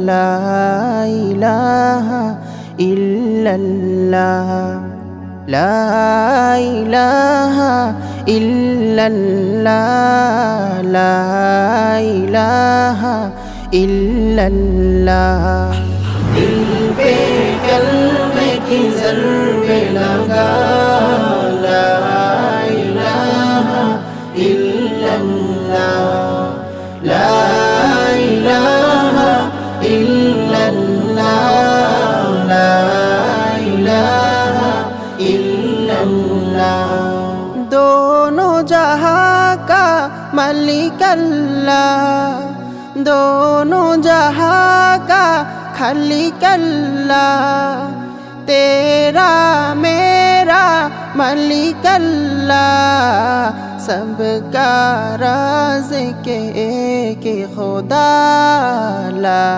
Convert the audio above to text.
লা ইলাহা ইল্লাল্লাহ লা ইলাহা ইল্লাল্লাহ লা ইলাহা ইল্লাল্লাহ दिल पे कल्मे की ज़रबे लगा ला इलाहा इल्लल्लाह ला इलाहा इल्लल्लाह ला इलाहा इल्लल्लाह दोनों जहां का मालिक अल्लाह दोनों जहां का खालिक अल्लाह तेरा मेरा मालिक अल्लाह सबका राज़िक़ एक खुदा ला